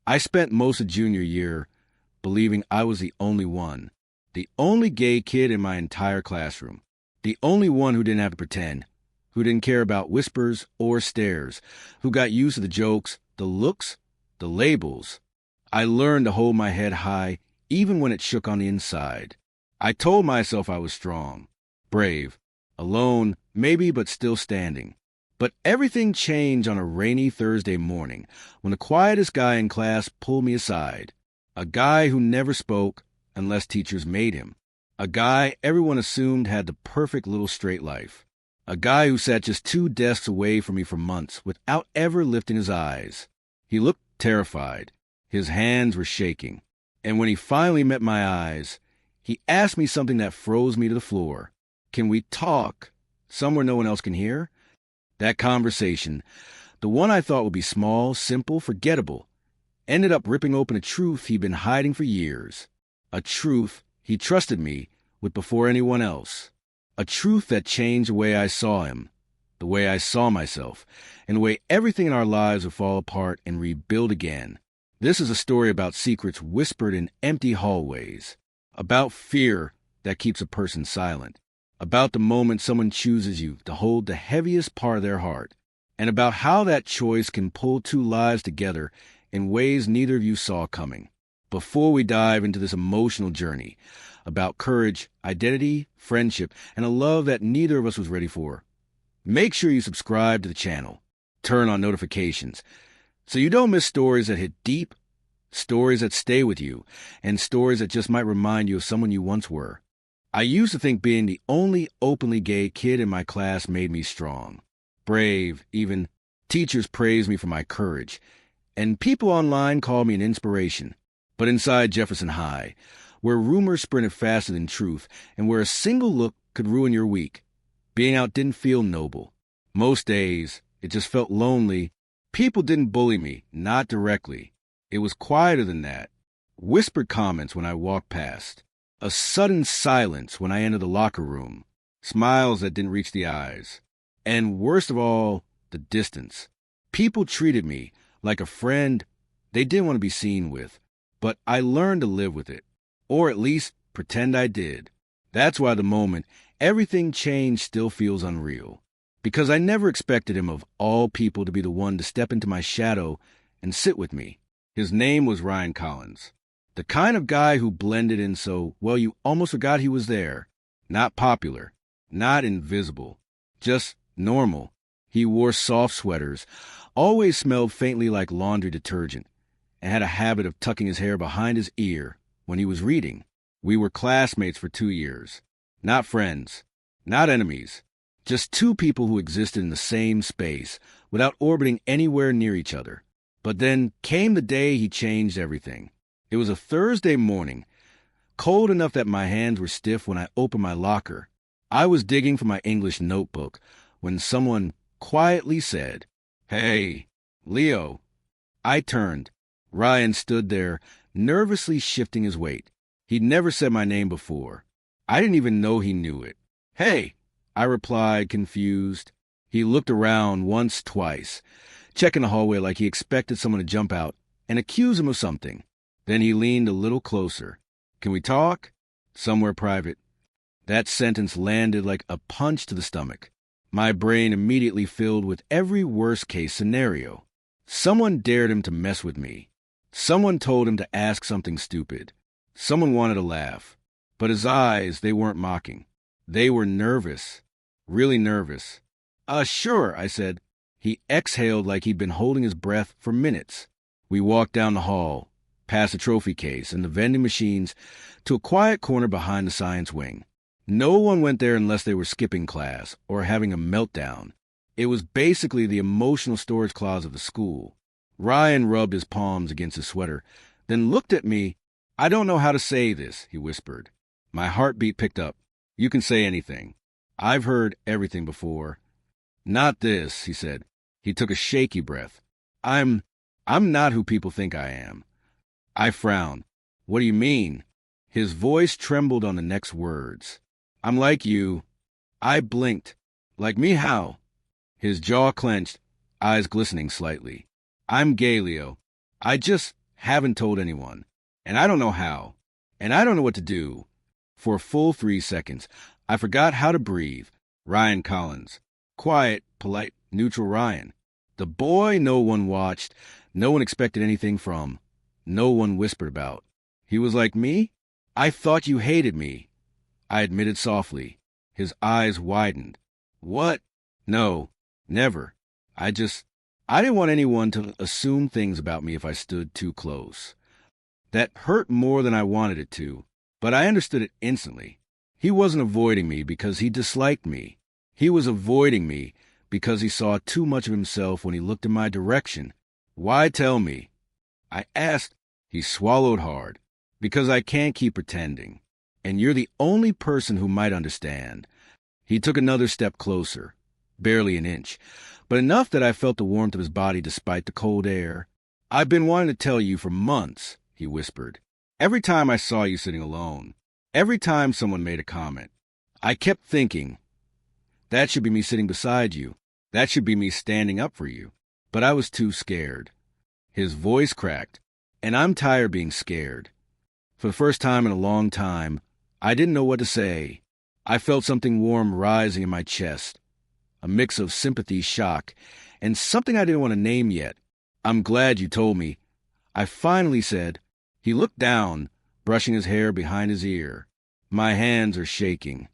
I spent most of junior year believing I was the only one, the only gay kid in my entire classroom, the only one who didn't have to pretend, who didn't care about whispers or stares, who got used to the jokes, the looks, the labels. I learned to hold my head high even when it shook on the inside. I told myself I was strong, brave, alone, maybe, but still standing. But everything changed on a rainy Thursday morning when the quietest guy in class pulled me aside. A guy who never spoke unless teachers made him. A guy everyone assumed had the perfect little straight life. A guy who sat just 2 desks away from me for months without ever lifting his eyes. He looked terrified. His hands were shaking. And when he finally met my eyes, he asked me something that froze me to the floor. "Can we talk somewhere no one else can hear?" That conversation, the one I thought would be small, simple, forgettable, ended up ripping open a truth he'd been hiding for years. A truth he trusted me with before anyone else. A truth that changed the way I saw him, the way I saw myself, and the way everything in our lives would fall apart and rebuild again. This is a story about secrets whispered in empty hallways, about fear that keeps a person silent, about the moment someone chooses you to hold the heaviest part of their heart, and about how that choice can pull 2 lives together in ways neither of you saw coming. Before we dive into this emotional journey about courage, identity, friendship, and a love that neither of us was ready for, make sure you subscribe to the channel, turn on notifications, so you don't miss stories that hit deep, stories that stay with you, and stories that just might remind you of someone you once were. I used to think being the only openly gay kid in my class made me strong, brave, even teachers praised me for my courage, and people online called me an inspiration. But inside Jefferson High, where rumors sprinted faster than truth, and where a single look could ruin your week, being out didn't feel noble. Most days, it just felt lonely. People didn't bully me, not directly. It was quieter than that. Whispered comments when I walked past. A sudden silence when I entered the locker room. Smiles that didn't reach the eyes. And worst of all, the distance. People treated me like a friend they didn't want to be seen with. But I learned to live with it. Or at least pretend I did. That's why the moment everything changed still feels unreal. Because I never expected him of all people to be the one to step into my shadow and sit with me. His name was Ryan Collins. The kind of guy who blended in so, well, you almost forgot he was there. Not popular. Not invisible. Just normal. He wore soft sweaters, always smelled faintly like laundry detergent, and had a habit of tucking his hair behind his ear when he was reading. We were classmates for 2 years. Not friends. Not enemies. Just 2 people who existed in the same space, without orbiting anywhere near each other. But then came the day he changed everything. It was a Thursday morning, cold enough that my hands were stiff when I opened my locker. I was digging for my English notebook when someone quietly said, "Hey, Leo." I turned. Ryan stood there, nervously shifting his weight. He'd never said my name before. I didn't even know he knew it. "Hey," I replied, confused. He looked around once, twice, checking the hallway like he expected someone to jump out and accuse him of something. Then he leaned a little closer. "Can we talk?" "Somewhere private." That sentence landed like a punch to the stomach. My brain immediately filled with every worst-case scenario. Someone dared him to mess with me. Someone told him to ask something stupid. Someone wanted to laugh. But his eyes, they weren't mocking. They were nervous. Really nervous. Sure," I said. He exhaled like he'd been holding his breath for minutes. We walked down the hall, past the trophy case and the vending machines, to a quiet corner behind the science wing. No one went there unless they were skipping class or having a meltdown. It was basically the emotional storage closet of the school. Ryan rubbed his palms against his sweater, then looked at me. "I don't know how to say this," he whispered. My heartbeat picked up. "You can say anything. I've heard everything before." "Not this," he said. He took a shaky breath. I'm not who people think I am." I frowned. "What do you mean?" His voice trembled on the next words. "I'm like you." I blinked. "Like me how?" His jaw clenched, eyes glistening slightly. "I'm gay, Leo. I just Haven't told anyone. And I don't know how. And I don't know what to do. For a full 3 seconds, I forgot how to breathe. Ryan Collins. Quiet, polite, neutral Ryan. The boy no one watched, no one expected anything from, no one whispered about. He was like me? I thought you hated me. I admitted softly. His eyes widened. What? No, never. I didn't want anyone to assume things about me if I stood too close. That hurt more than I wanted it to, but I understood it instantly. He wasn't avoiding me because he disliked me. He was avoiding me because he saw too much of himself when he looked in my direction. Why tell me? I asked. He swallowed hard. Because I can't keep pretending. And you're the only person who might understand. He took another step closer. Barely an inch. But enough that I felt the warmth of his body despite the cold air. I've been wanting to tell you for months, he whispered. Every time I saw you sitting alone. Every time someone made a comment. I kept thinking, that should be me sitting beside you. That should be me standing up for you. But I was too scared. His voice cracked. And I'm tired being scared. For the first time in a long time, I didn't know what to say. I felt something warm rising in my chest. A mix of sympathy, shock, and something I didn't want to name yet. I'm glad you told me. I finally said. He looked down, brushing his hair behind his ear. My hands are shaking.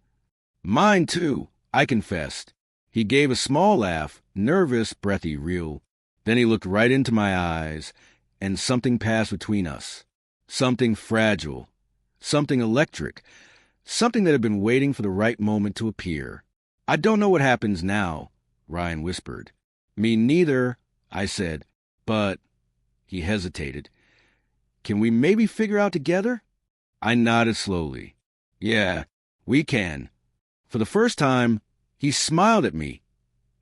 Mine too, I confessed. He gave a small laugh, nervous, breathy, real. Then he looked right into my eyes, and something passed between us. Something fragile. Something electric. Something that had been waiting for the right moment to appear. I don't know what happens now, Ryan whispered. Me neither, I said. But, he hesitated. Can we maybe figure out together? I nodded slowly. Yeah, we can. For the first time, he smiled at me.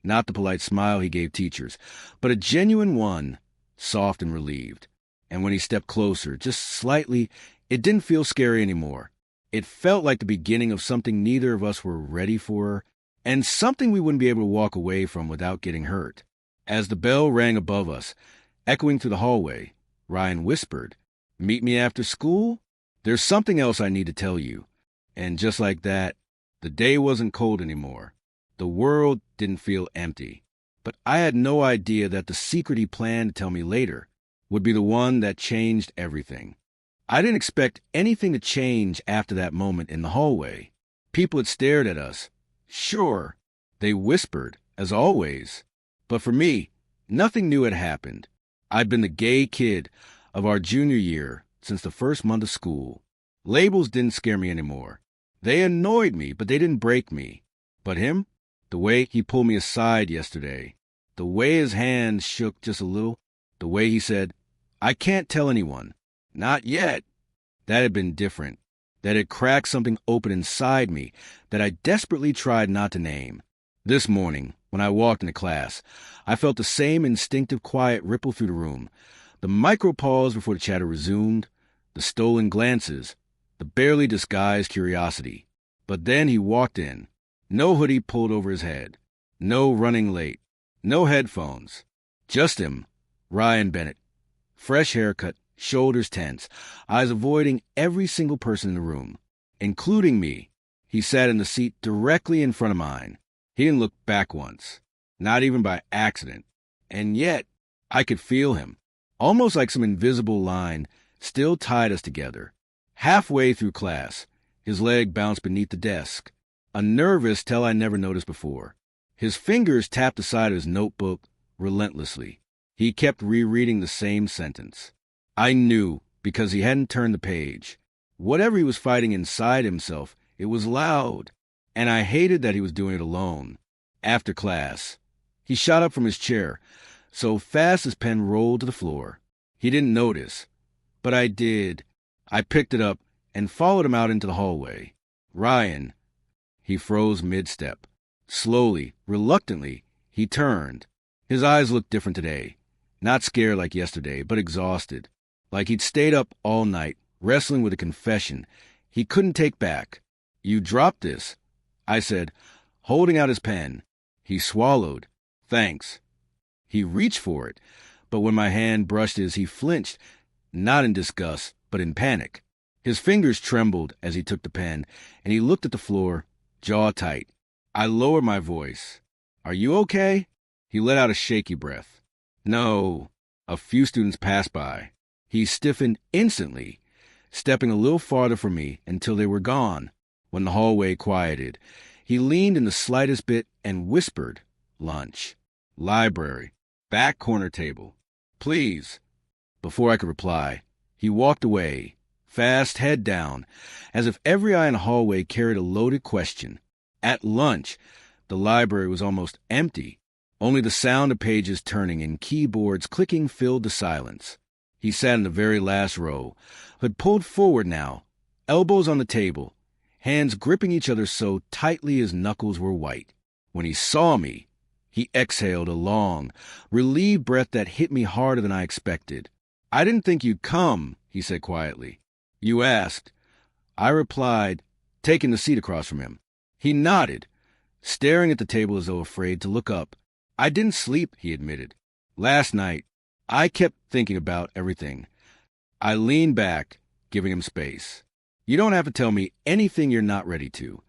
Not the polite smile he gave teachers, but a genuine one, soft and relieved. And when he stepped closer, just slightly, it didn't feel scary anymore. It felt like the beginning of something neither of us were ready for, and something we wouldn't be able to walk away from without getting hurt. As the bell rang above us, echoing through the hallway, Ryan whispered, Meet me after school? There's something else I need to tell you. And just like that, the day wasn't cold anymore. The world didn't feel empty. But I had no idea that the secret he planned to tell me later would be the one that changed everything. I didn't expect anything to change after that moment in the hallway. People had stared at us. Sure, they whispered, as always. But for me, nothing new had happened. I'd been the gay kid of our junior year since the first month of school. Labels didn't scare me anymore. They annoyed me, but they didn't break me. But him? The way he pulled me aside yesterday. The way his hand shook just a little. The way he said, I can't tell anyone. Not yet. That had been different. That had cracked something open inside me that I desperately tried not to name. This morning, when I walked into class, I felt the same instinctive quiet ripple through the room. The micro pause before the chatter resumed, the stolen glances, the barely disguised curiosity. But then he walked in. No hoodie pulled over his head. No running late. No headphones. Just him, Ryan Bennett. Fresh haircut, shoulders tense, eyes avoiding every single person in the room, including me. He sat in the seat directly in front of mine. He didn't look back once, not even by accident. And yet, I could feel him, almost like some invisible line still tied us together. Halfway through class, his leg bounced beneath the desk, a nervous tell I never noticed before. His fingers tapped the side of his notebook relentlessly. He kept rereading the same sentence. I knew, because he hadn't turned the page. Whatever he was fighting inside himself, it was loud. And I hated that he was doing it alone. After class, he shot up from his chair, so fast his pen rolled to the floor. He didn't notice, but I did. I picked it up and followed him out into the hallway. Ryan. He froze mid-step. Slowly, reluctantly, he turned. His eyes looked different today. Not scared like yesterday, but exhausted. Like he'd stayed up all night, wrestling with a confession he couldn't take back. You dropped this, I said, holding out his pen. He swallowed. Thanks. He reached for it, but when my hand brushed his, he flinched. not in disgust, but in panic. His fingers trembled as he took the pen, and he looked at the floor, jaw tight. I lowered my voice. "Are you okay?" He let out a shaky breath. "No." A few students passed by. He stiffened instantly, stepping a little farther from me until they were gone. When the hallway quieted, he leaned in the slightest bit and whispered, "Lunch. Library. Back corner table. Please." Before I could reply, he walked away, fast head down, as if every eye in the hallway carried a loaded question. At lunch, the library was almost empty. Only the sound of pages turning and keyboards clicking filled the silence. He sat in the very last row, had pulled forward now, elbows on the table, hands gripping each other so tightly his knuckles were white. When he saw me, he exhaled a long, relieved breath that hit me harder than I expected. "I didn't think you'd come," he said quietly. "You asked." I replied, taking the seat across from him. He nodded, staring at the table as though afraid to look up. "I didn't sleep," he admitted. "Last night, I kept thinking about everything." I leaned back, giving him space. "You don't have to tell me anything you're not ready to."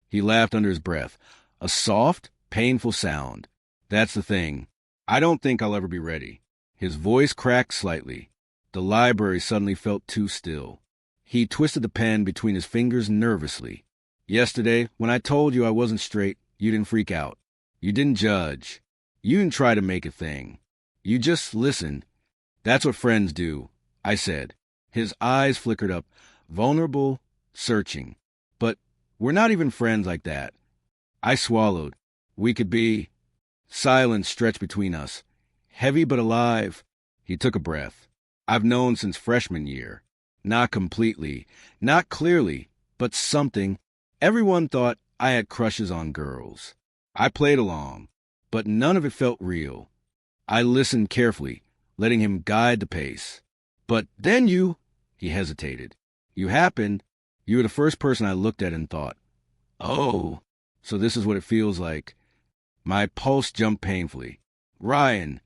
He laughed under his breath, a soft, painful sound. "That's the thing. I don't think I'll ever be ready." His voice cracked slightly. The library suddenly felt too still. He twisted the pen between his fingers nervously. "Yesterday, when I told you I wasn't straight, you didn't freak out. You didn't judge. You didn't try to make a thing. You just listened. That's what friends do," I said. His eyes flickered up, vulnerable, searching. "But we're not even friends like that." I swallowed. "We could be." Silence stretched between us, heavy but alive. He took a breath. "I've known since freshman year. Not completely, not clearly, but something. Everyone thought I had crushes on girls. I played along, but none of it felt real." I listened carefully, letting him guide the pace. "But then you—" he hesitated. "You happened. You were the first person I looked at and thought, 'Oh, so this is what it feels like.'" My pulse jumped painfully. "Ryan."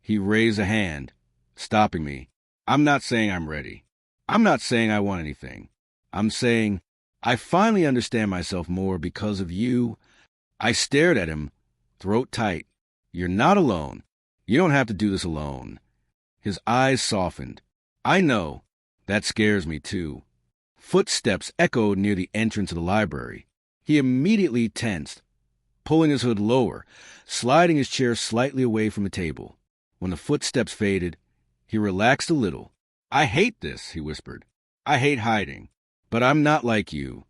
He raised a hand, stopping me. "I'm not saying I'm ready. I'm not saying I want anything. I'm saying I finally understand myself more because of you." I stared at him, throat tight. "You're not alone. You don't have to do this alone." His eyes softened. "I know. That scares me, too." Footsteps echoed near the entrance of the library. He immediately tensed, pulling his hood lower, sliding his chair slightly away from the table. When the footsteps faded, he relaxed a little. "I hate this," he whispered. "I hate hiding. But I'm not like you."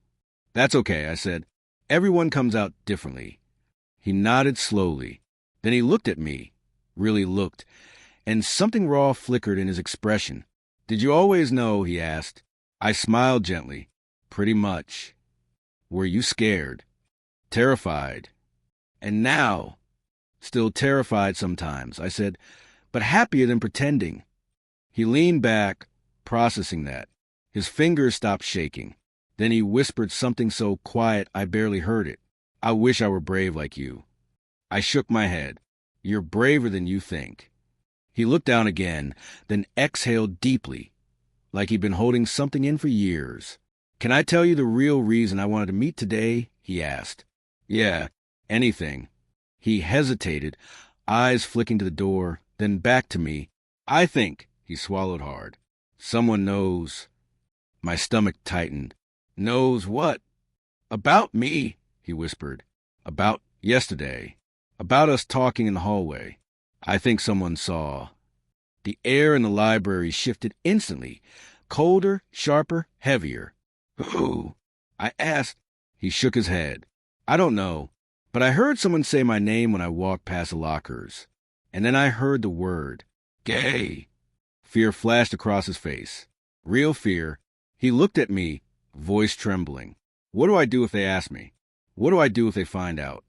"That's okay," I said. "Everyone comes out differently." He nodded slowly. Then he looked at me, really looked, and something raw flickered in his expression. "Did you always know?" he asked. I smiled gently. "Pretty much." "Were you scared?" "Terrified." "And now?" "Still terrified sometimes," I said, "but happier than pretending." He leaned back, processing that. His fingers stopped shaking. Then he whispered something so quiet I barely heard it. "I wish I were brave like you." I shook my head. "You're braver than you think." He looked down again, then exhaled deeply, like he'd been holding something in for years. "Can I tell you the real reason I wanted to meet today?" he asked. "Yeah, anything." He hesitated, eyes flicking to the door, then back to me. "I think," he swallowed hard, "someone knows." My stomach tightened. "Knows what?" "About me," he whispered. "About yesterday. About us talking in the hallway. I think someone saw." The air in the library shifted instantly, colder, sharper, heavier. "Who?" I asked. He shook his head. "I don't know, but I heard someone say my name when I walked past the lockers. And then I heard the word. Gay." Fear flashed across his face. Real fear. He looked at me, voice trembling. "What do I do if they ask me? What do I do if they find out?"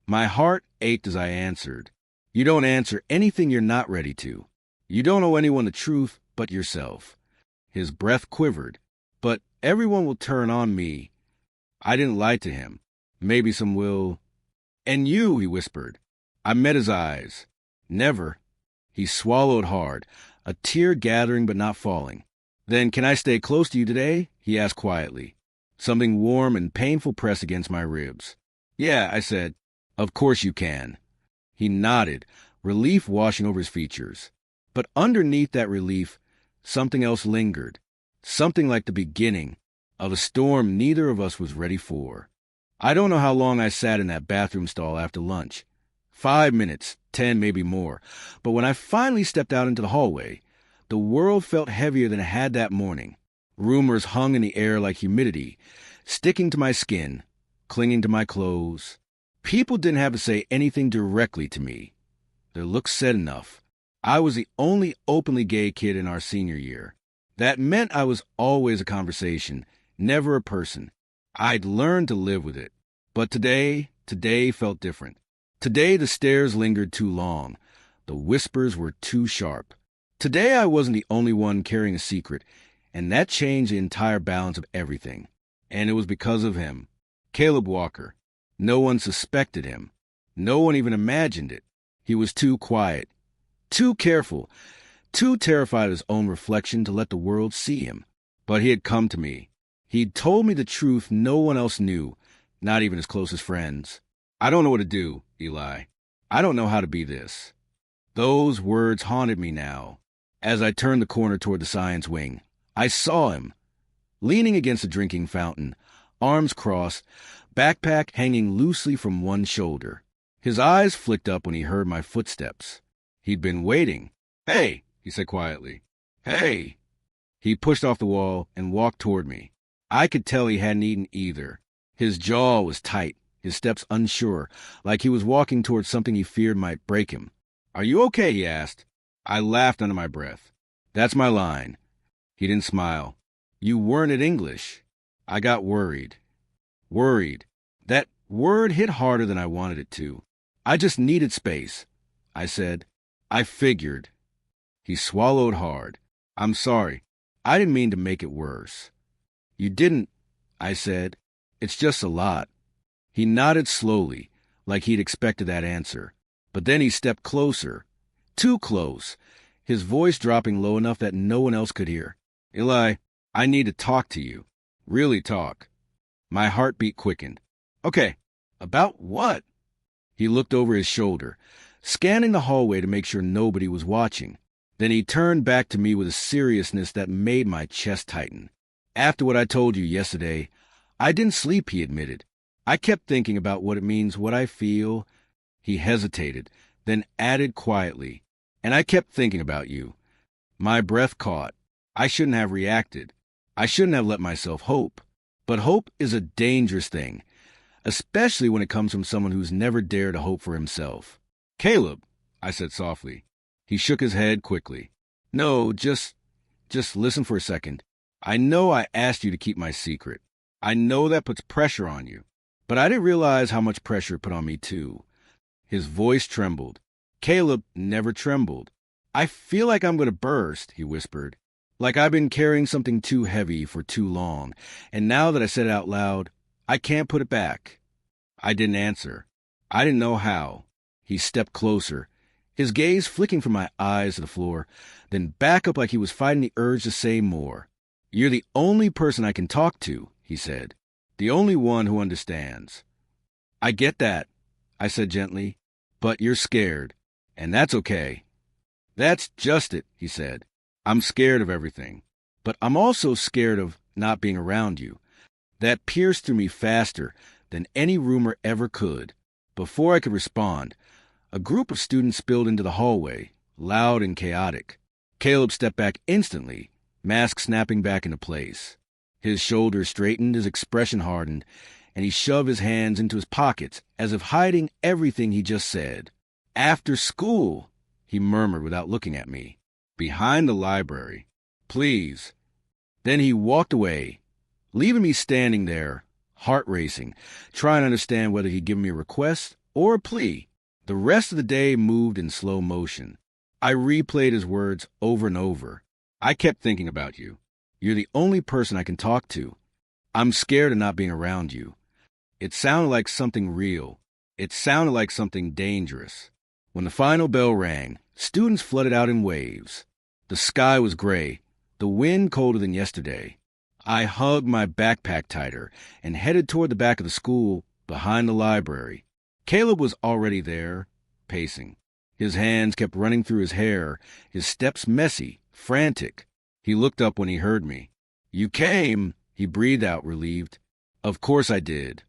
My heart ached as I answered. "You don't answer anything you're not ready to. You don't owe anyone the truth but yourself." His breath quivered. "But everyone will turn on me." I didn't lie to him. "Maybe some will." "And you," he whispered. I met his eyes. "Never." He swallowed hard, a tear gathering but not falling. "Then can I stay close to you today?" he asked quietly. Something warm and painful pressed against my ribs. "Yeah," I said. "Of course you can." He nodded, relief washing over his features. But underneath that relief, something else lingered. Something like the beginning of a storm neither of us was ready for. I don't know how long I sat in that bathroom stall after lunch. 5 minutes, 10, maybe more. But when I finally stepped out into the hallway, the world felt heavier than it had that morning. Rumors hung in the air like humidity, sticking to my skin, clinging to my clothes. People didn't have to say anything directly to me. Their looks said enough. I was the only openly gay kid in our senior year. That meant I was always a conversation, never a person. I'd learned to live with it. But today felt different. Today the stares lingered too long. The whispers were too sharp. Today I wasn't the only one carrying a secret, and that changed the entire balance of everything. And it was because of him. Caleb Walker. No one suspected him. No one even imagined it. He was too quiet, too careful, too terrified of his own reflection to let the world see him. But he had come to me. He'd told me the truth no one else knew, not even his closest friends. "I don't know what to do, Eli. I don't know how to be this." Those words haunted me now. As I turned the corner toward the science wing, I saw him, leaning against a drinking fountain, arms crossed, backpack hanging loosely from one shoulder. His eyes flicked up when he heard my footsteps. He'd been waiting. "Hey," he said quietly. "Hey." He pushed off the wall and walked toward me. I could tell he hadn't eaten either. His jaw was tight, his steps unsure, like he was walking towards something he feared might break him. "Are you okay?" he asked. I laughed under my breath. "That's my line." He didn't smile. "You weren't at English." I got worried. Worried. That word hit harder than I wanted it to. "I just needed space," I said. "I figured." He swallowed hard. "I'm sorry. I didn't mean to make it worse." "You didn't," I said. "It's just a lot." He nodded slowly, like he'd expected that answer. But then he stepped closer. Too close, his voice dropping low enough that no one else could hear. "Eli, I need to talk to you. Really talk." My heartbeat quickened. "Okay, about what?" He looked over his shoulder, scanning the hallway to make sure nobody was watching. Then he turned back to me with a seriousness that made my chest tighten. "After what I told you yesterday, I didn't sleep," he admitted. "I kept thinking about what it means, what I feel." He hesitated, then added quietly, "And I kept thinking about you." My breath caught. I shouldn't have reacted. I shouldn't have let myself hope. But hope is a dangerous thing, especially when it comes from someone who's never dared to hope for himself. "Caleb," I said softly. He shook his head quickly. "No, just listen for a second. I know I asked you to keep my secret. I know that puts pressure on you. But I didn't realize how much pressure it put on me, too." His voice trembled. Caleb never trembled. "I feel like I'm going to burst," he whispered. "Like I've been carrying something too heavy for too long. And now that I said it out loud, I can't put it back." I didn't answer. I didn't know how. He stepped closer, his gaze flicking from my eyes to the floor, then back up like he was fighting the urge to say more. "You're the only person I can talk to," he said. "The only one who understands." "I get that," I said gently. "But you're scared, and that's okay." "That's just it," he said. "I'm scared of everything. But I'm also scared of not being around you." That pierced through me faster than any rumor ever could. Before I could respond, a group of students spilled into the hallway, loud and chaotic. Caleb stepped back instantly, mask snapping back into place. His shoulders straightened, his expression hardened, and he shoved his hands into his pockets as if hiding everything he just said. "After school," he murmured without looking at me. "Behind the library. Please." Then he walked away, leaving me standing there, heart racing, trying to understand whether he'd given me a request or a plea. The rest of the day moved in slow motion. I replayed his words over and over. "I kept thinking about you. You're the only person I can talk to. I'm scared of not being around you." It sounded like something real. It sounded like something dangerous. When the final bell rang, students flooded out in waves. The sky was gray, the wind colder than yesterday. I hugged my backpack tighter and headed toward the back of the school, behind the library. Caleb was already there, pacing. His hands kept running through his hair, his steps messy, frantic. He looked up when he heard me. "You came," he breathed out, relieved. "Of course I did."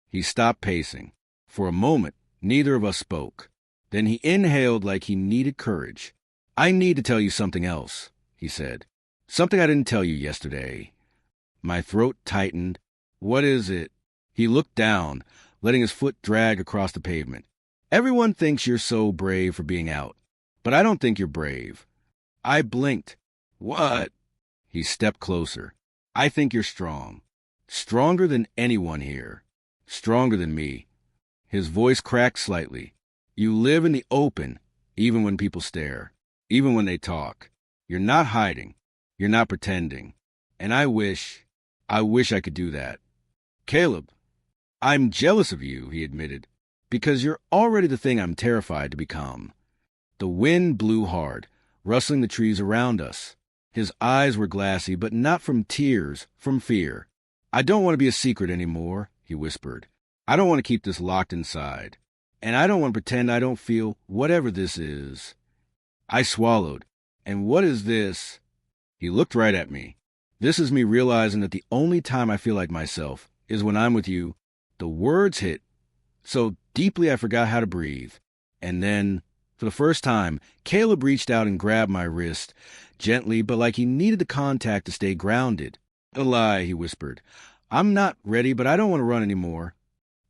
He stopped pacing. For a moment, neither of us spoke. Then he inhaled like he needed courage. "I need to tell you something else," he said. "Something I didn't tell you yesterday." My throat tightened. "What is it?" He looked down, letting his foot drag across the pavement. "Everyone thinks you're so brave for being out, but I don't think you're brave." I blinked. "What?" He stepped closer. "I think you're strong. Stronger than anyone here. Stronger than me." His voice cracked slightly. "You live in the open, even when people stare, even when they talk. You're not hiding. You're not pretending. And I wish I could do that." "Caleb, I'm jealous of you," he admitted, "because you're already the thing I'm terrified to become." The wind blew hard, rustling the trees around us. His eyes were glassy, but not from tears, from fear. "I don't want to be a secret anymore," he whispered. "I don't want to keep this locked inside. And I don't want to pretend I don't feel whatever this is." I swallowed. "And what is this?" He looked right at me. "This is me realizing that the only time I feel like myself is when I'm with you." The words hit so deeply I forgot how to breathe. And then, for the first time, Caleb reached out and grabbed my wrist, gently but like he needed the contact to stay grounded. "A lie," he whispered. "I'm not ready, but I don't want to run anymore."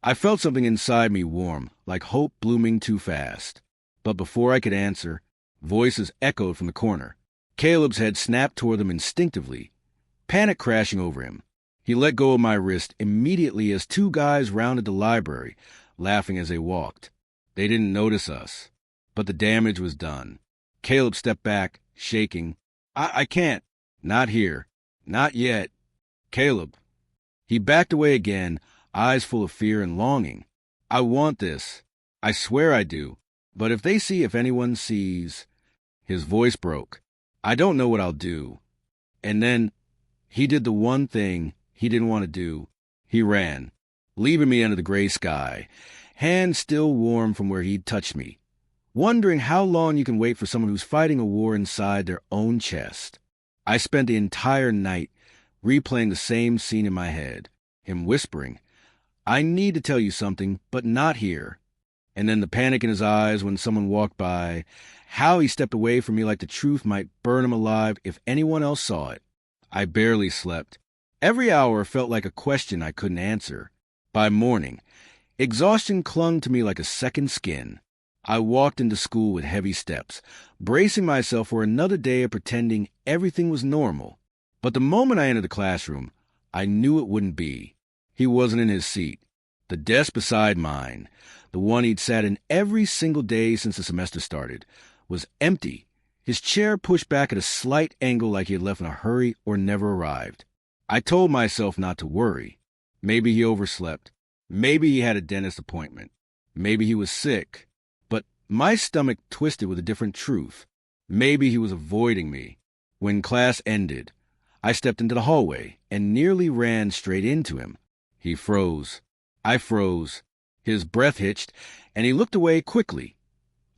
I felt something inside me warm, like hope blooming too fast. But before I could answer, voices echoed from the corner. Caleb's head snapped toward them instinctively, panic crashing over him. He let go of my wrist immediately as two guys rounded the library, laughing as they walked. They didn't notice us, but the damage was done. Caleb stepped back, shaking. I can't. Not here. Not yet. Caleb." He backed away again, eyes full of fear and longing. "I want this. I swear I do. But if anyone sees..." His voice broke. "I don't know what I'll do." And then he did the one thing he didn't want to do. He ran, leaving me under the gray sky, hands still warm from where he'd touched me, wondering how long you can wait for someone who's fighting a war inside their own chest. I spent the entire night replaying the same scene in my head, him whispering, "I need to tell you something, but not here." And then the panic in his eyes when someone walked by, how he stepped away from me like the truth might burn him alive if anyone else saw it. I barely slept. Every hour felt like a question I couldn't answer. By morning, exhaustion clung to me like a second skin. I walked into school with heavy steps, bracing myself for another day of pretending everything was normal. But the moment I entered the classroom, I knew it wouldn't be. He wasn't in his seat. The desk beside mine, the one he'd sat in every single day since the semester started, was empty, his chair pushed back at a slight angle like he had left in a hurry or never arrived. I told myself not to worry. Maybe he overslept. Maybe he had a dentist appointment. Maybe he was sick. But my stomach twisted with a different truth. Maybe he was avoiding me. When class ended, I stepped into the hallway and nearly ran straight into him. He froze. I froze. His breath hitched, and he looked away quickly,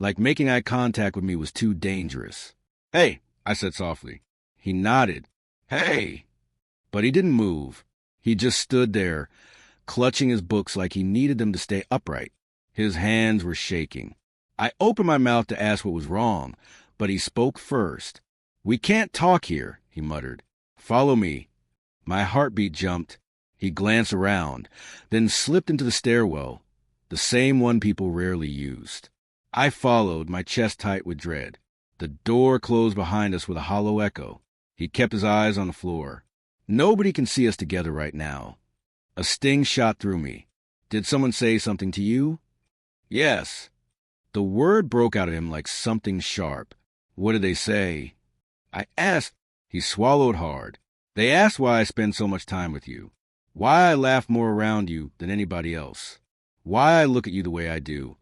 like making eye contact with me was too dangerous. "Hey," I said softly. He nodded. "Hey." But he didn't move. He just stood there, clutching his books like he needed them to stay upright. His hands were shaking. I opened my mouth to ask what was wrong, but he spoke first. "We can't talk here," he muttered. "Follow me." My heartbeat jumped. He glanced around, then slipped into the stairwell, the same one people rarely used. I followed, my chest tight with dread. The door closed behind us with a hollow echo. He kept his eyes on the floor. Nobody can see us together right now. A sting shot through me. "Did someone say something to you?" "Yes." The word broke out of him like something sharp. "What did they say?" I asked. He swallowed hard. "They asked why I spend so much time with you. Why I laugh more around you than anybody else. Why I look at you the way I do."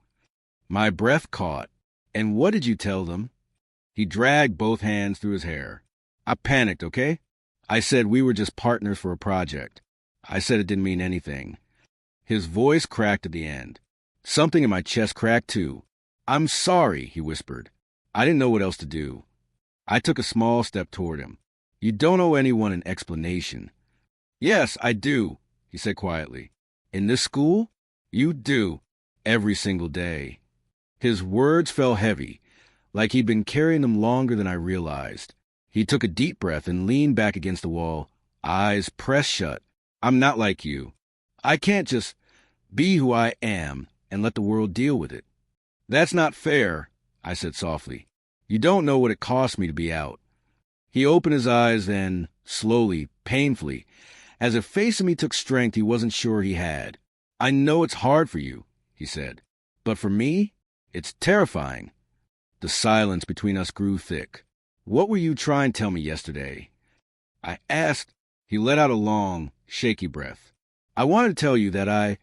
My breath caught. "And what did you tell them?" He dragged both hands through his hair. I panicked, okay? I said we were just partners for a project. I said it didn't mean anything. His voice cracked at the end. Something in my chest cracked too. I'm sorry, he whispered. I didn't know what else to do. I took a small step toward him. You don't owe anyone an explanation. Yes, I do, he said quietly. In this school? You do. Every single day. His words fell heavy, like he'd been carrying them longer than I realized. He took a deep breath and leaned back against the wall, eyes pressed shut. I'm not like you. I can't just be who I am and let the world deal with it. That's not fair, I said softly. You don't know what it cost me to be out. He opened his eyes then, slowly, painfully, as if facing me took strength he wasn't sure he had. I know it's hard for you, he said, but for me, it's terrifying. The silence between us grew thick. What were you trying to tell me yesterday? I asked. He let out a long, shaky breath. I wanted to tell you that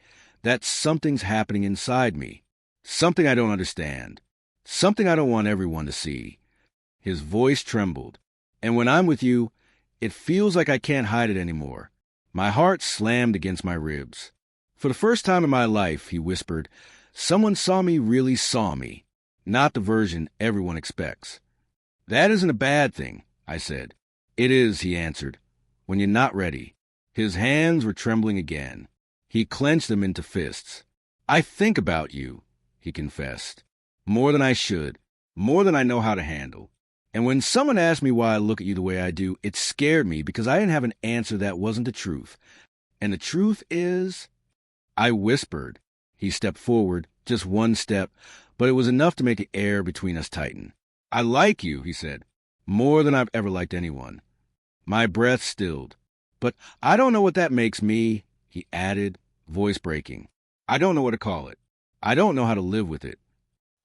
something's happening inside me. Something I don't understand. Something I don't want everyone to see. His voice trembled. And when I'm with you, it feels like I can't hide it anymore. My heart slammed against my ribs. For the first time in my life, he whispered, someone really saw me. Not the version everyone expects. That isn't a bad thing, I said. It is, he answered, when you're not ready. His hands were trembling again. He clenched them into fists. I think about you, he confessed. More than I should. More than I know how to handle. And when someone asked me why I look at you the way I do, it scared me because I didn't have an answer that wasn't the truth. And the truth is, I whispered. He stepped forward, just one step, but it was enough to make the air between us tighten. I like you, he said, more than I've ever liked anyone. My breath stilled. But I don't know what that makes me, he added, voice breaking. I don't know what to call it. I don't know how to live with it.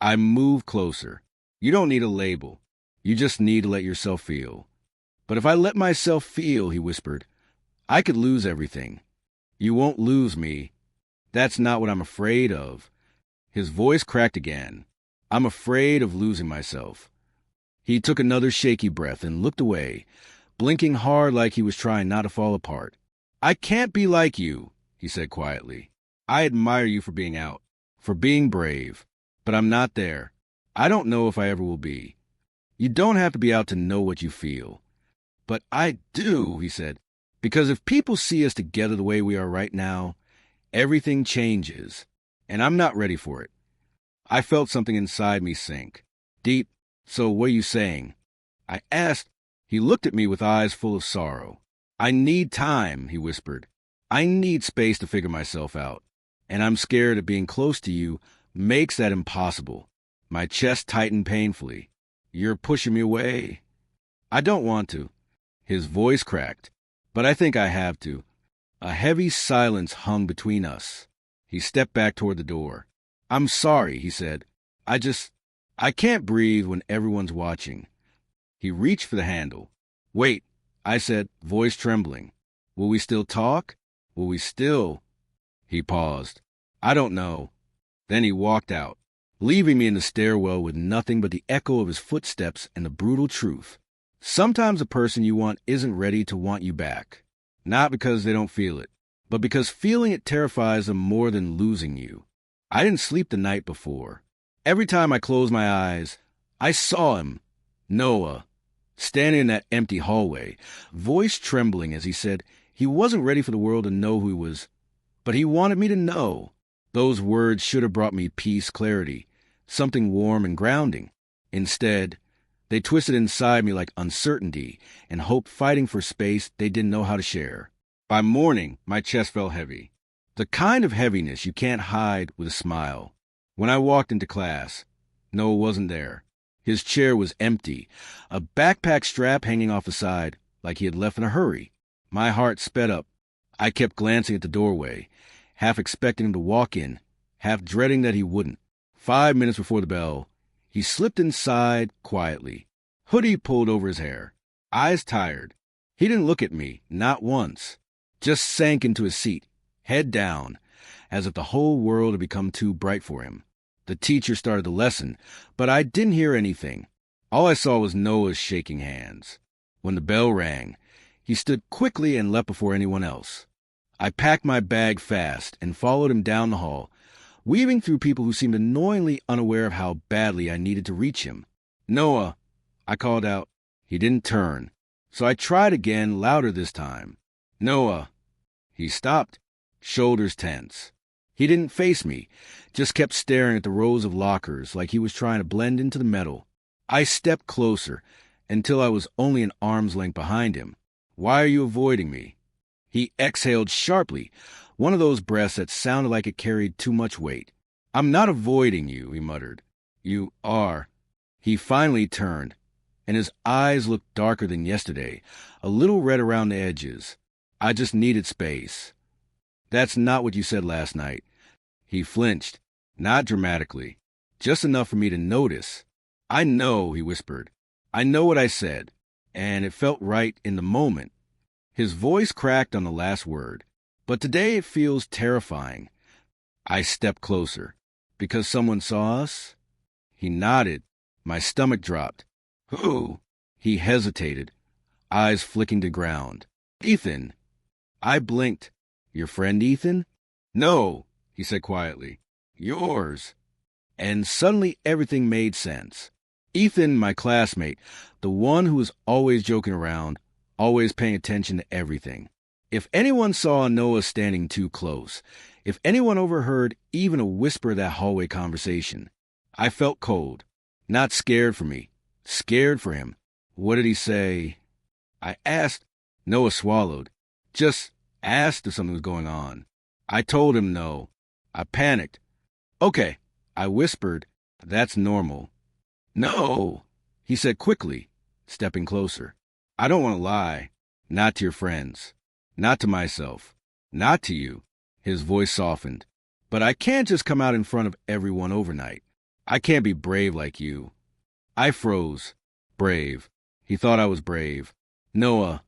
I moved closer. You don't need a label. You just need to let yourself feel. But if I let myself feel, he whispered, I could lose everything. You won't lose me. That's not what I'm afraid of. His voice cracked again. I'm afraid of losing myself. He took another shaky breath and looked away, blinking hard like he was trying not to fall apart. I can't be like you, he said quietly. I admire you for being out, for being brave, but I'm not there. I don't know if I ever will be. You don't have to be out to know what you feel. But I do, he said, because if people see us together the way we are right now, everything changes, and I'm not ready for it. I felt something inside me sink. Deep. So what are you saying? I asked. He looked at me with eyes full of sorrow. I need time, he whispered. I need space to figure myself out. And I'm scared that being close to you makes that impossible. My chest tightened painfully. You're pushing me away. I don't want to. His voice cracked. But I think I have to. A heavy silence hung between us. He stepped back toward the door. I'm sorry, he said. I can't breathe when everyone's watching. He reached for the handle. Wait, I said, voice trembling. Will we still talk? Will we still? He paused. I don't know. Then he walked out, leaving me in the stairwell with nothing but the echo of his footsteps and the brutal truth. Sometimes the person you want isn't ready to want you back. Not because they don't feel it, but because feeling it terrifies them more than losing you. I didn't sleep the night before. Every time I closed my eyes, I saw him, Noah, standing in that empty hallway, voice trembling as he said he wasn't ready for the world to know who he was, but he wanted me to know. Those words should have brought me peace, clarity, something warm and grounding. Instead, they twisted inside me like uncertainty and hope fighting for space they didn't know how to share. By morning, my chest felt heavy. The kind of heaviness you can't hide with a smile. When I walked into class, Noah wasn't there. His chair was empty, a backpack strap hanging off the side, like he had left in a hurry. My heart sped up. I kept glancing at the doorway, half expecting him to walk in, half dreading that he wouldn't. 5 minutes before the bell, he slipped inside quietly, hoodie pulled over his hair, eyes tired. He didn't look at me, not once, just sank into his seat, head down, as if the whole world had become too bright for him. The teacher started the lesson, but I didn't hear anything. All I saw was Noah's shaking hands. When the bell rang, he stood quickly and leapt before anyone else. I packed my bag fast and followed him down the hall, weaving through people who seemed annoyingly unaware of how badly I needed to reach him. "Noah," I called out. He didn't turn, so I tried again, louder this time. "Noah." He stopped, shoulders tense. He didn't face me, just kept staring at the rows of lockers like he was trying to blend into the metal. I stepped closer until I was only an arm's length behind him. "Why are you avoiding me?" He exhaled sharply, one of those breaths that sounded like it carried too much weight. "I'm not avoiding you," he muttered. "You are." He finally turned, and his eyes looked darker than yesterday, a little red around the edges. "I just needed space." "That's not what you said last night." He flinched, not dramatically, just enough for me to notice. "I know," he whispered. "I know what I said, and it felt right in the moment." His voice cracked on the last word, but today it feels terrifying. I stepped closer. "Because someone saw us?" He nodded. My stomach dropped. "Who?" He hesitated, eyes flicking to ground. "Ethan." I blinked. "Your friend Ethan?" "No," he said quietly. "Yours." And suddenly everything made sense. Ethan, my classmate, the one who was always joking around, always paying attention to everything. If anyone saw Noah standing too close, if anyone overheard even a whisper of that hallway conversation, I felt cold. Not scared for me, scared for him. "What did he say?" I asked. Noah swallowed. Just asked if something was going on. I told him no. I panicked. "Okay," I whispered. "That's normal." "No," he said quickly, stepping closer. "I don't want to lie. Not to your friends. Not to myself. Not to you." His voice softened. "But I can't just come out in front of everyone overnight. I can't be brave like you." I froze. Brave. He thought I was brave. "Noah,"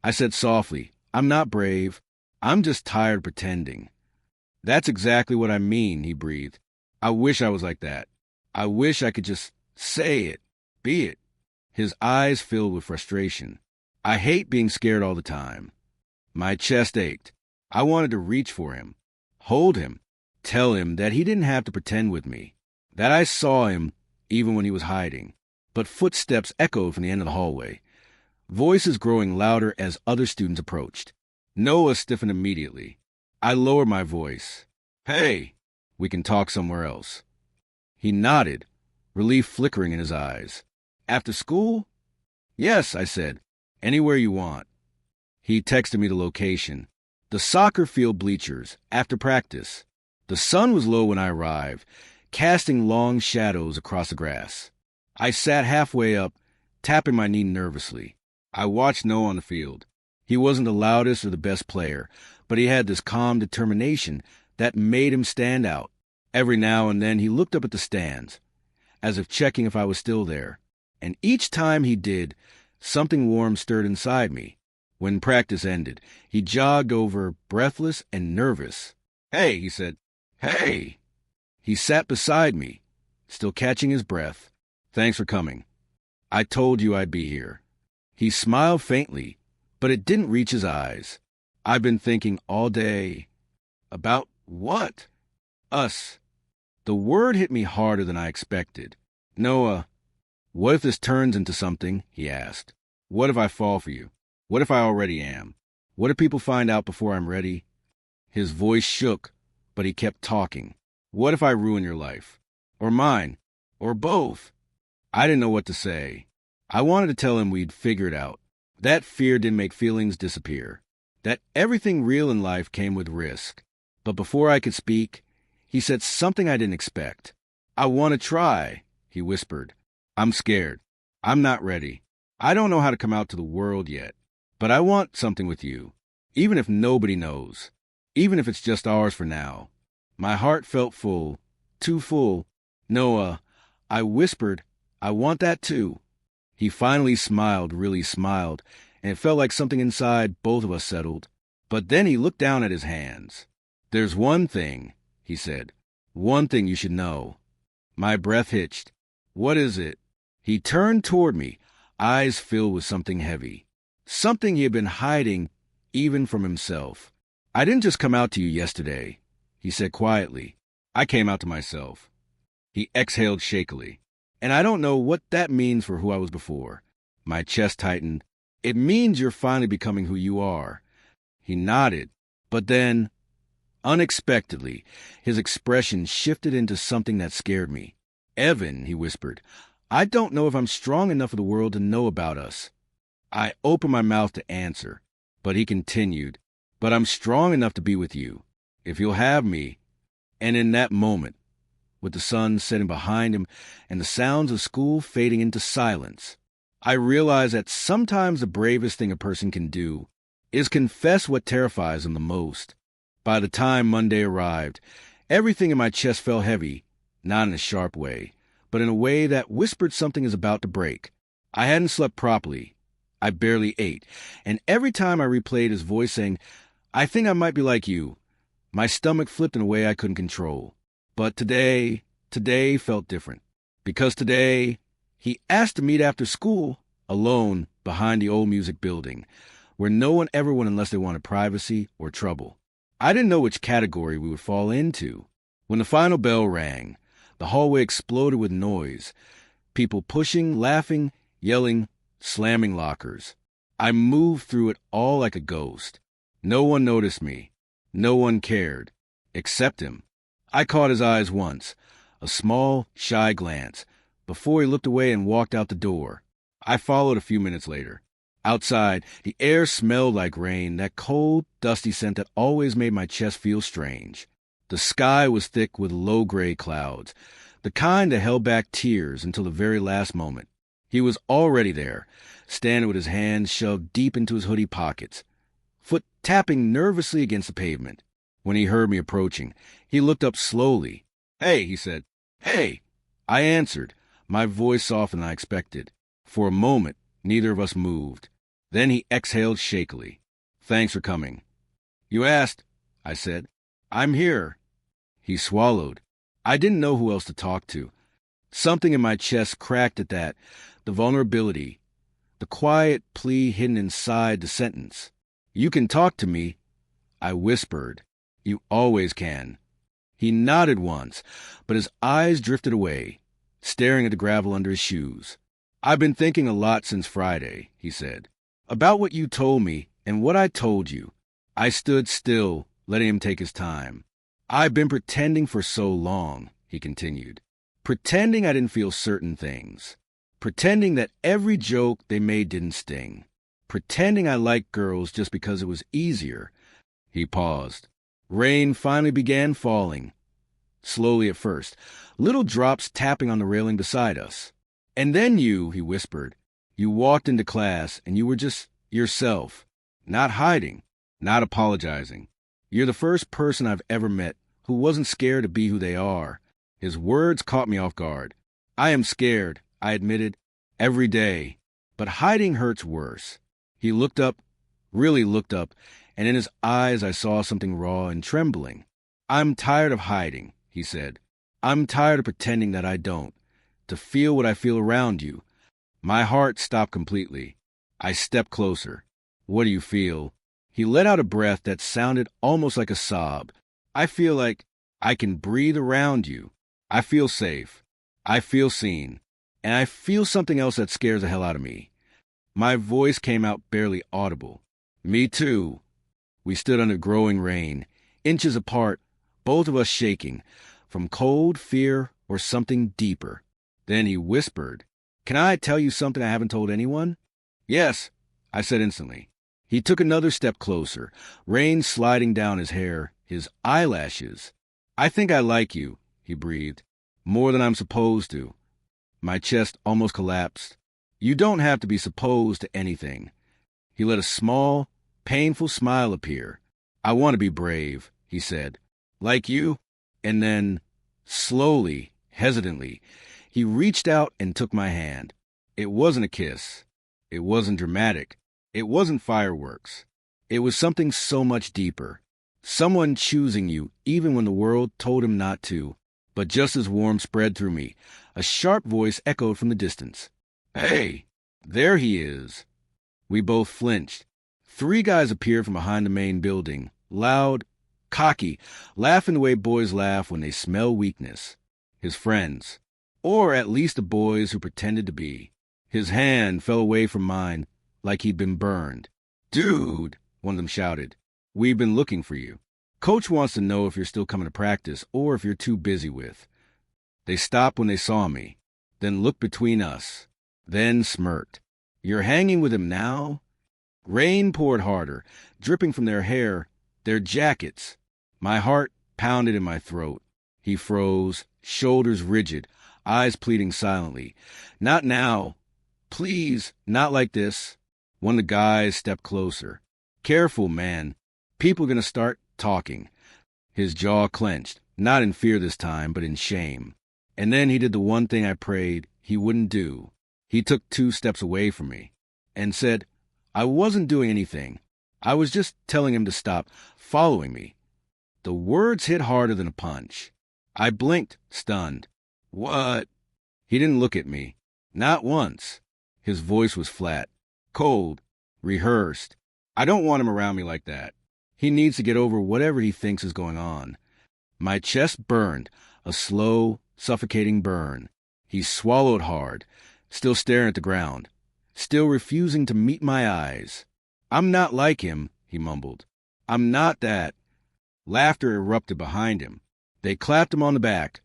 I said softly, "I'm not brave. I'm just tired of pretending." "That's exactly what I mean," he breathed. "I wish I was like that. I wish I could just say it, be it." His eyes filled with frustration. "I hate being scared all the time." My chest ached. I wanted to reach for him, hold him, tell him that he didn't have to pretend with me, that I saw him even when he was hiding. But footsteps echoed from the end of the hallway, voices growing louder as other students approached. Noah stiffened immediately. I lowered my voice. "Hey, we can talk somewhere else." He nodded, relief flickering in his eyes. "After school?" "Yes," I said. "Anywhere you want." He texted me the location. The soccer field bleachers, after practice. The sun was low when I arrived, casting long shadows across the grass. I sat halfway up, tapping my knee nervously. I watched Noah on the field. He wasn't the loudest or the best player, but he had this calm determination that made him stand out. Every now and then he looked up at the stands, as if checking if I was still there. And each time he did, something warm stirred inside me. When practice ended, he jogged over, breathless and nervous. "Hey," he said. "Hey." He sat beside me, still catching his breath. "Thanks for coming. I told you I'd be here." He smiled faintly, but it didn't reach his eyes. "I've been thinking all day." "About what?" "Us." The word hit me harder than I expected. "Noah, what if this turns into something?" he asked. "What if I fall for you? What if I already am? What if people find out before I'm ready?" His voice shook, but he kept talking. "What if I ruin your life? Or mine? Or both?" I didn't know what to say. I wanted to tell him we'd figure it out. That fear didn't make feelings disappear. That everything real in life came with risk. But before I could speak, he said something I didn't expect. "I want to try," he whispered. "I'm scared. I'm not ready. I don't know how to come out to the world yet. But I want something with you, even if nobody knows, even if it's just ours for now." My heart felt full, too full. "Noah," I whispered, "I want that too." He finally smiled, really smiled, and it felt like something inside both of us settled. But then he looked down at his hands. "There's one thing," he said. "One thing you should know." My breath hitched. "What is it?" He turned toward me, eyes filled with something heavy. Something he had been hiding even from himself. "I didn't just come out to you yesterday," he said quietly. "I came out to myself." He exhaled shakily. "And I don't know what that means for who I was before." My chest tightened. "It means you're finally becoming who you are." He nodded, but then, unexpectedly, his expression shifted into something that scared me. "Evan," he whispered, "I don't know if I'm strong enough for the world to know about us." I opened my mouth to answer, but he continued, "But I'm strong enough to be with you, if you'll have me." And in that moment, with the sun setting behind him and the sounds of school fading into silence, I realized that sometimes the bravest thing a person can do is confess what terrifies them the most. By the time Monday arrived, everything in my chest felt heavy, not in a sharp way, but in a way that whispered something is about to break. I hadn't slept properly. I barely ate, and every time I replayed his voice saying, "I think I might be like you," my stomach flipped in a way I couldn't control. But today felt different. Because today, he asked to meet after school, alone, behind the old music building, where no one ever went unless they wanted privacy or trouble. I didn't know which category we would fall into. When the final bell rang, the hallway exploded with noise. People pushing, laughing, yelling, slamming lockers. I moved through it all like a ghost. No one noticed me. No one cared. Except him. I caught his eyes once, a small, shy glance, before he looked away and walked out the door. I followed a few minutes later. Outside, the air smelled like rain, that cold, dusty scent that always made my chest feel strange. The sky was thick with low gray clouds, the kind that held back tears until the very last moment. He was already there, standing with his hands shoved deep into his hoodie pockets, foot tapping nervously against the pavement. When he heard me approaching, he looked up slowly. "Hey," he said. "Hey." I answered, my voice softer than I expected. For a moment, neither of us moved. Then he exhaled shakily. "Thanks for coming." "You asked," I said. "I'm here." He swallowed. I didn't know who else to talk to. Something in my chest cracked at that, the vulnerability, the quiet plea hidden inside the sentence. "You can talk to me," I whispered. "You always can." He nodded once, but his eyes drifted away, staring at the gravel under his shoes. "I've been thinking a lot since Friday," he said, "about what you told me and what I told you." I stood still, letting him take his time. "I've been pretending for so long," he continued. "Pretending I didn't feel certain things. Pretending that every joke they made didn't sting. Pretending I liked girls just because it was easier." He paused. Rain finally began falling. Slowly at first, little drops tapping on the railing beside us. "And then you," he whispered, "you walked into class and you were just yourself. Not hiding, not apologizing. You're the first person I've ever met who wasn't scared to be who they are." His words caught me off guard. "I am scared," I admitted, "every day. But hiding hurts worse." He looked up, really looked up, and in his eyes I saw something raw and trembling. "I'm tired of hiding," he said. "I'm tired of pretending that I don't, to feel what I feel around you." My heart stopped completely. I stepped closer. "What do you feel?" He let out a breath that sounded almost like a sob. "I feel like I can breathe around you. I feel safe. I feel seen. And I feel something else that scares the hell out of me." My voice came out barely audible. "Me too." We stood under growing rain, inches apart, both of us shaking, from cold, fear, or something deeper. Then he whispered, "Can I tell you something I haven't told anyone?" "Yes," I said instantly. He took another step closer, rain sliding down his hair, his eyelashes. "I think I like you," he breathed, "more than I'm supposed to." My chest almost collapsed. "You don't have to be supposed to anything." He let a small, painful smile appear. "I want to be brave," he said. "Like you?" And then, slowly, hesitantly, he reached out and took my hand. It wasn't a kiss. It wasn't dramatic. It wasn't fireworks. It was something so much deeper. Someone choosing you even when the world told him not to. But just as warmth spread through me, a sharp voice echoed from the distance. Hey, there he is. We both flinched. Three guys appeared from behind the main building, loud, cocky, laughing the way boys laugh when they smell weakness. His friends, or at least the boys who pretended to be. His hand fell away from mine like he'd been burned. Dude, one of them shouted, we've been looking for you. Coach wants to know if you're still coming to practice or if you're too busy with. They stopped when they saw me, then looked between us, then smirked. You're hanging with him now? Rain poured harder, dripping from their hair, their jackets. My heart pounded in my throat. He froze, shoulders rigid, eyes pleading silently. Not now. Please, not like this. One of the guys stepped closer. Careful, man. People are going to start talking. His jaw clenched, not in fear this time, but in shame. And then he did the one thing I prayed he wouldn't do. He took 2 steps away from me and said, I wasn't doing anything. I was just telling him to stop following me. The words hit harder than a punch. I blinked, stunned. What? He didn't look at me. Not once. His voice was flat, cold, rehearsed. I don't want him around me like that. He needs to get over whatever he thinks is going on. My chest burned, a slow, suffocating burn. He swallowed hard, still staring at the ground, still refusing to meet my eyes. I'm not like him, he mumbled. I'm not that. Laughter erupted behind him. They clapped him on the back,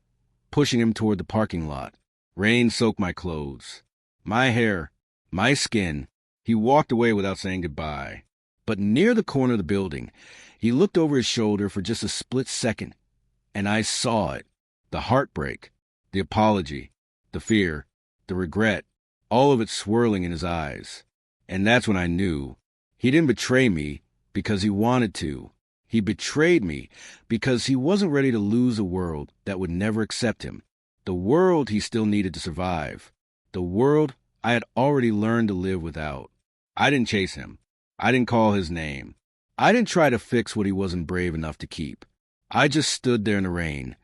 pushing him toward the parking lot. Rain soaked my clothes, my hair, my skin. He walked away without saying goodbye. But near the corner of the building, he looked over his shoulder for just a split second, and I saw it. The heartbreak, the apology, the fear, the regret, all of it swirling in his eyes. And that's when I knew. He didn't betray me because he wanted to. He betrayed me because he wasn't ready to lose a world that would never accept him. The world he still needed to survive. The world I had already learned to live without. I didn't chase him. I didn't call his name. I didn't try to fix what he wasn't brave enough to keep. I just stood there in the rain,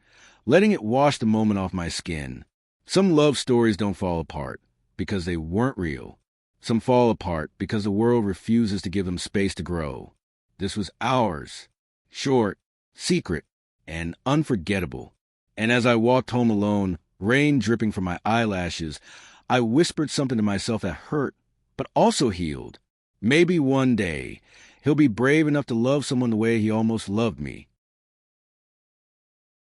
letting it wash the moment off my skin. Some love stories don't fall apart because they weren't real. Some fall apart because the world refuses to give them space to grow. This was ours. Short, secret, and unforgettable. And as I walked home alone, rain dripping from my eyelashes, I whispered something to myself that hurt, but also healed. Maybe one day, he'll be brave enough to love someone the way he almost loved me.